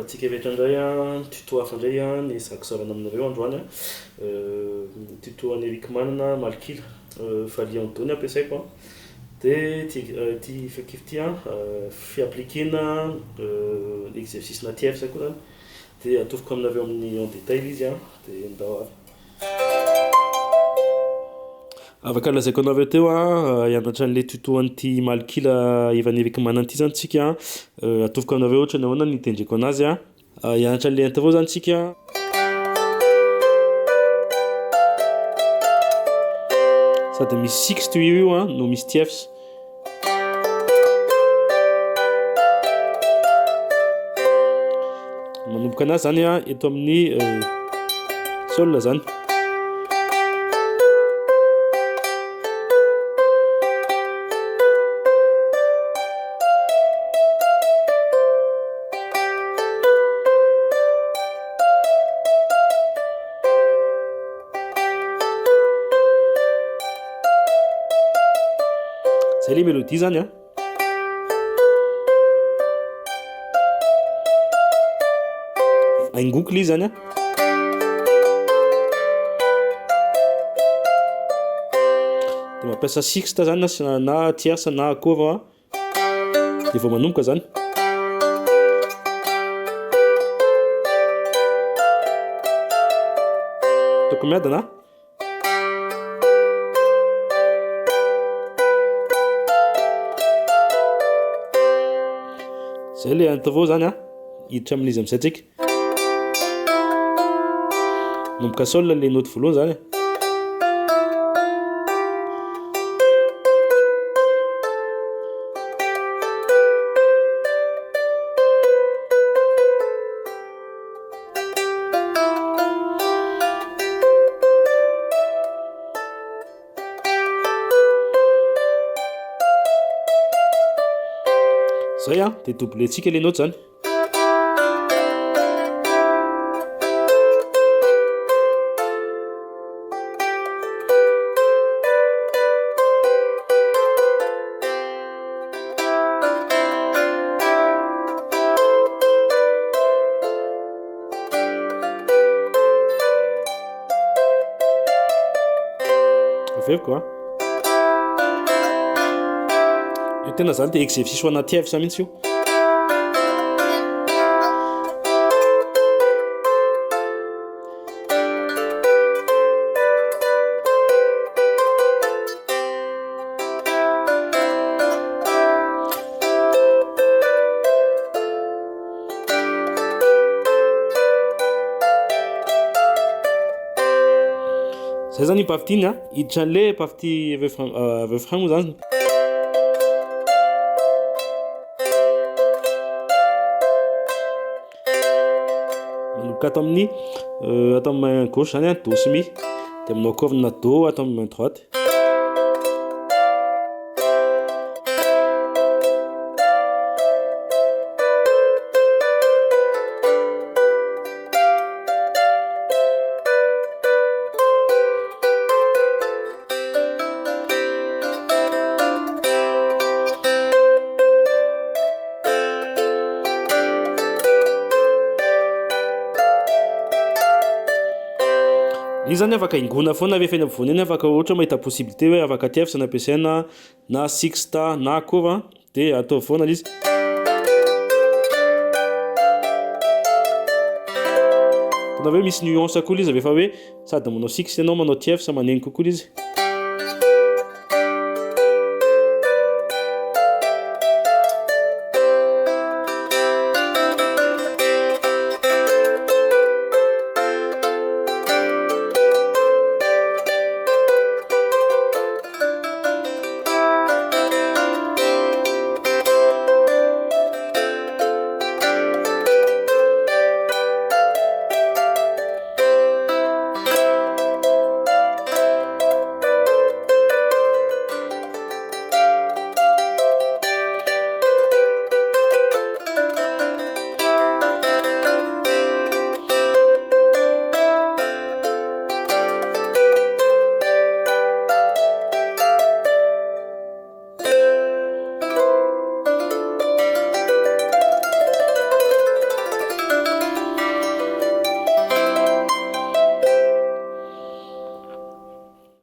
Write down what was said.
Antsika evetra indray a, tuto hafa indray a ny sarakisaorana aminareo androany a. Tuto an'ny Eric Manana Malkila, Fally Antony ampiasaiko a. De ty fekify ty a, fiaplikena exercice-na TF zay koa zany. De atofoko aminareo amin'ny en détail izy a, de ndao avy. Afaka lazaiko anareo teo a, hianatra an'le tuto an'ity Malkila Ivan Eric Manana ty zany tsika. Atofoko aminareo ohatra ny ahoana ny itendreko anazy a. Hianatra an'le antavao zany tsika. Sady misy sixte io a no misy tierce. Manomboka anazy zany a eto amin'ny sol zany. Zay le mélodie zany a. Aingoko le izy zany a. De mampiasa sixte zany na tierce na akôva a. De vao manomboka zany. Toko miadana. Zay le antavao zany a, hiditra amin'izy am'zay tsika. Manomboka sol le note voalohany zany. Zay a, de doubletsika le note zany. Aveo koa. Io tena zany de exercice ho ana TF sa mihitsy io. Zay zany partie a, hiditra an'le partie refrain moa zany. Manomboka ato amin'ny atao amin'ny main gauche zany a, do sy mi. De aminao akôvana do atao amin'ny main droite. Izy zany afaka ingona foana rehefa eny ampovoany eny, afaka ohatra mahita possibilité hoe afaka tierce na ampiasaina na sixte na akôva de atao foana izy. Tena hoe misy nuance koa izy rehefa hoe sady manao sixte ianao manao tierce manengy kokoa izy.